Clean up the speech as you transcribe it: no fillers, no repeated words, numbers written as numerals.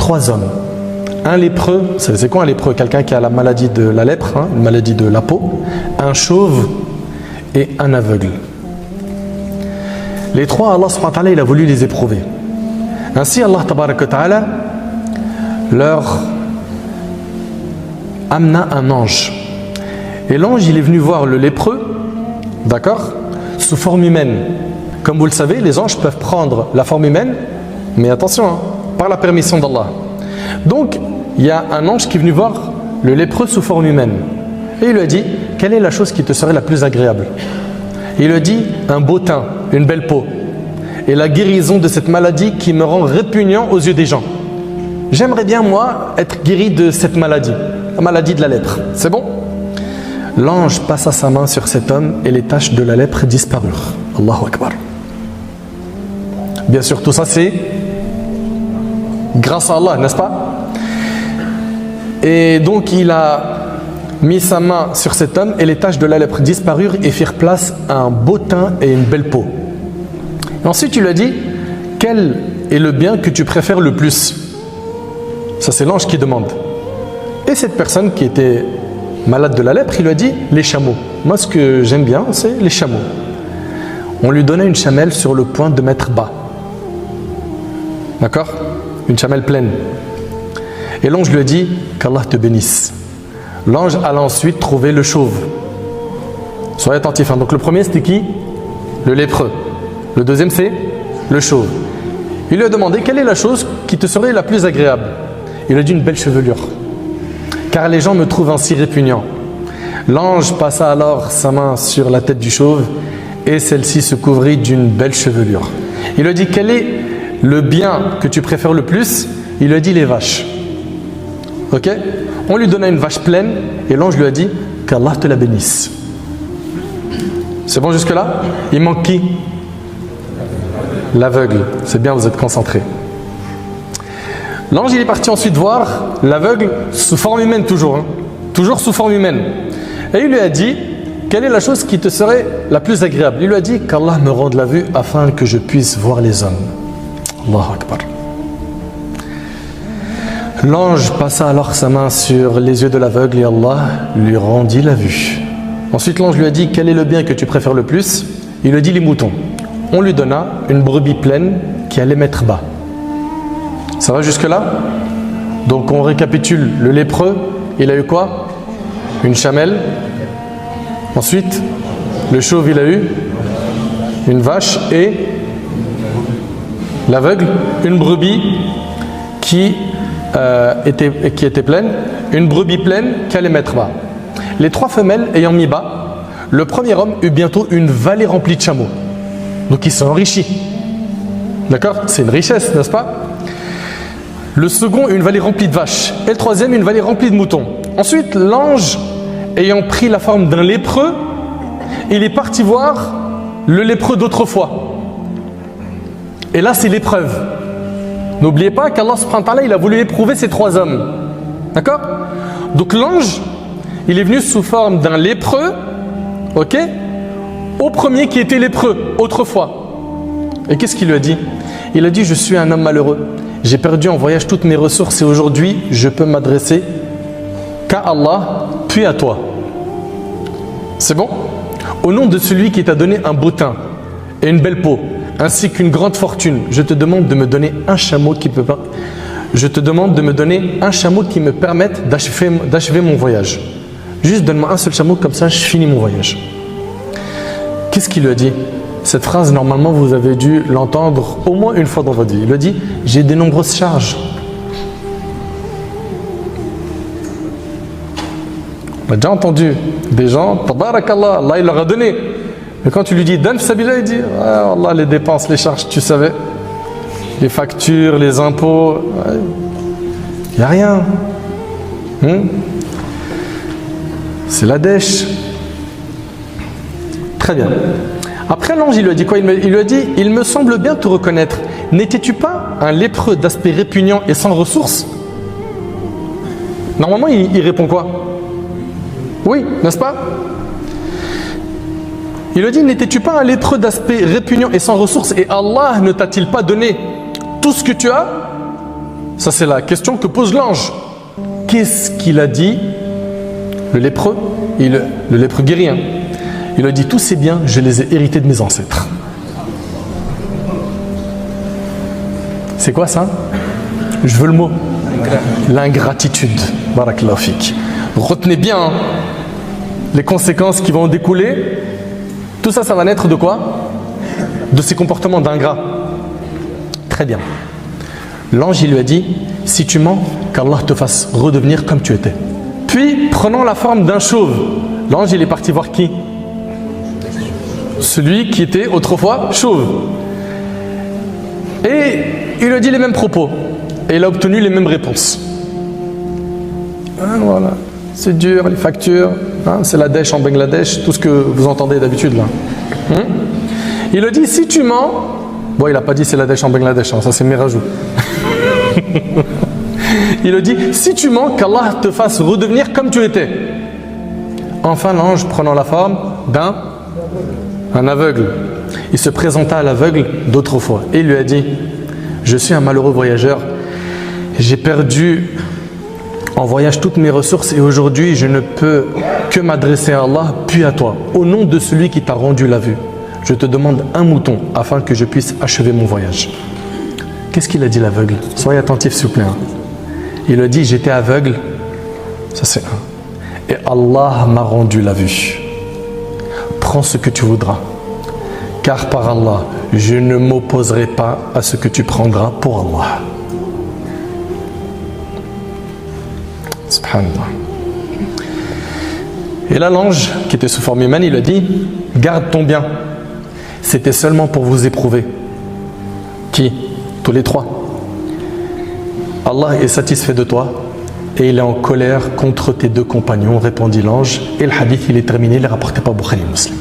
3 hommes. Un lépreux, c'est quoi un lépreux? Quelqu'un qui a la maladie de la lèpre, hein, une maladie de la peau, un chauve et un aveugle. Les 3, Allah subhanahu wa ta'ala, il a voulu les éprouver. Ainsi, Allah tabaraka wa ta'ala leur amena un ange. Et l'ange, il est venu voir le lépreux, d'accord, sous forme humaine. Comme vous le savez, les anges peuvent prendre la forme humaine, mais attention, hein, par la permission d'Allah. Donc, il y a un ange qui est venu voir le lépreux sous forme humaine. Et il lui a dit, quelle est la chose qui te serait la plus agréable? Il lui a dit, un beau teint, une belle peau, et la guérison de cette maladie qui me rend répugnant aux yeux des gens. J'aimerais bien, moi, être guéri de cette maladie, la maladie de la lèpre. C'est bon? L'ange passa sa main sur cet homme et les taches de la lèpre disparurent. Allahu Akbar. Bien sûr, tout ça c'est grâce à Allah, n'est-ce pas? Et donc il a mis sa main sur cet homme et les taches de la lèpre disparurent et firent place à un beau teint et une belle peau. Et ensuite il lui a dit, quel est le bien que tu préfères le plus? Ça c'est l'ange qui demande. Et cette personne qui était malade de la lèpre, il lui a dit, les chameaux. Moi ce que j'aime bien c'est les chameaux. On lui donnait une chamelle sur le point de mettre bas. D'accord? Une chamelle pleine. Et l'ange lui a dit, qu'Allah te bénisse. L'ange alla ensuite trouver le chauve. Soyez attentifs. Hein. Donc le premier c'était qui? Le lépreux. Le deuxième c'est le chauve. Il lui a demandé, quelle est la chose qui te serait la plus agréable? Il lui a dit, une belle chevelure. Car les gens me trouvent ainsi répugnant. L'ange passa alors sa main sur la tête du chauve et celle-ci se couvrit d'une belle chevelure. Il lui a dit, quel est le bien que tu préfères le plus? Il lui a dit, les vaches. Ok? On lui donna une vache pleine et l'ange lui a dit, qu'Allah te la bénisse. C'est bon jusque là? Il manque qui? L'aveugle. C'est bien, vous êtes concentrés. L'ange il est parti ensuite voir l'aveugle sous forme humaine toujours. Hein? Toujours sous forme humaine. Et il lui a dit, quelle est la chose qui te serait la plus agréable? Il lui a dit, qu'Allah me rende la vue afin que je puisse voir les hommes. Allahu Akbar. L'ange passa alors sa main sur les yeux de l'aveugle et Allah lui rendit la vue. Ensuite l'ange lui a dit, quel est le bien que tu préfères le plus? Il lui a dit, les moutons. On lui donna une brebis pleine qui allait mettre bas. Ça va jusque là? Donc on récapitule. Le lépreux, il a eu quoi? Une chamelle. Ensuite, le chauve, il a eu une vache et l'aveugle, une brebis qui était pleine, une brebis pleine qui allait mettre bas. Les 3 femelles ayant mis bas, le premier homme eut bientôt une vallée remplie de chameaux. Donc ils sont enrichis. D'accord? C'est une richesse, n'est-ce pas? Le second, une vallée remplie de vaches. Et le troisième, une vallée remplie de moutons. Ensuite, l'ange, ayant pris la forme d'un lépreux, il est parti voir le lépreux d'autrefois. Et là, c'est l'épreuve. N'oubliez pas qu'Allah subhanahu wa ta'ala, il a voulu éprouver ces 3 hommes. D'accord? Donc l'ange, il est venu sous forme d'un lépreux, ok? Au premier qui était lépreux, autrefois. Et qu'est-ce qu'il lui a dit? Il a dit, je suis un homme malheureux. J'ai perdu en voyage toutes mes ressources et aujourd'hui, je peux m'adresser qu'à Allah, puis à toi. C'est bon? Au nom de celui qui t'a donné un beau teint et une belle peau, ainsi qu'une grande fortune, je te demande de me donner un chameau qui peut pas. Je te demande de me donner un chameau qui me permette d'achever mon voyage. Juste donne-moi un seul chameau, comme ça je finis mon voyage. Qu'est-ce qu'il lui a dit? Cette phrase, normalement, vous avez dû l'entendre au moins une fois dans votre vie. Il lui a dit, j'ai de nombreuses charges. On a déjà entendu des gens, tabarakallah, Allah il leur a donné. Mais quand tu lui dis, donne sabila, il dit, ah, Allah, les dépenses, les charges, tu savais. Les factures, les impôts, il n'y a rien. C'est la dèche. Très bien. Après l'ange, il lui a dit quoi? Il lui a dit, il me semble bien te reconnaître. N'étais-tu pas un lépreux d'aspect répugnant et sans ressources? Normalement, il répond quoi? Oui, n'est-ce pas? Il lui a dit, n'étais-tu pas un lépreux d'aspect répugnant et sans ressources et Allah ne t'a-t-il pas donné tout ce que tu as? Ça, c'est la question que pose l'ange. Qu'est-ce qu'il a dit, le lépreux, le lépreux guéri, hein. Il a dit, tous ces biens, je les ai hérités de mes ancêtres. C'est quoi ça? Je veux le mot. L'ingratitude. Barakallahu fik. Retenez bien hein, les conséquences qui vont en découler. Tout ça, ça va naître de quoi? De ces comportements d'ingrat. Très bien. L'ange, il lui a dit, si tu mens, qu'Allah te fasse redevenir comme tu étais. Puis, prenant la forme d'un chauve, l'ange, il est parti voir qui? Celui qui était autrefois chauve. Et il lui a dit les mêmes propos. Et il a obtenu les mêmes réponses. Voilà. C'est dur, les factures. Hein, c'est la dèche en Bangladesh, tout ce que vous entendez d'habitude là. Il a dit, si tu mens... Bon, il n'a pas dit c'est la dèche en Bangladesh, hein, ça c'est mes rajouts. Il a dit, si tu mens, qu'Allah te fasse redevenir comme tu étais. Enfin, l'ange, prenant la forme d'un aveugle, il se présenta à l'aveugle d'autrefois et il lui a dit, je suis un malheureux voyageur, j'ai perdu en voyage toutes mes ressources et aujourd'hui je ne peux que m'adresser à Allah puis à toi. Au nom de celui qui t'a rendu la vue, je te demande un mouton afin que je puisse achever mon voyage. Qu'est-ce qu'il a dit l'aveugle? Soyez attentifs s'il vous plaît. Il a dit, j'étais aveugle, ça c'est un, et Allah m'a rendu la vue. Prends ce que tu voudras, car par Allah, je ne m'opposerai pas à ce que tu prendras pour Allah. Subhanallah. Et là, l'ange, qui était sous forme humaine, il a dit, garde ton bien. C'était seulement pour vous éprouver. Qui? Tous les trois. Allah est satisfait de toi et il est en colère contre tes deux compagnons, répondit l'ange. Et le hadith, il est terminé, il est rapporté par Bukhari et Muslim.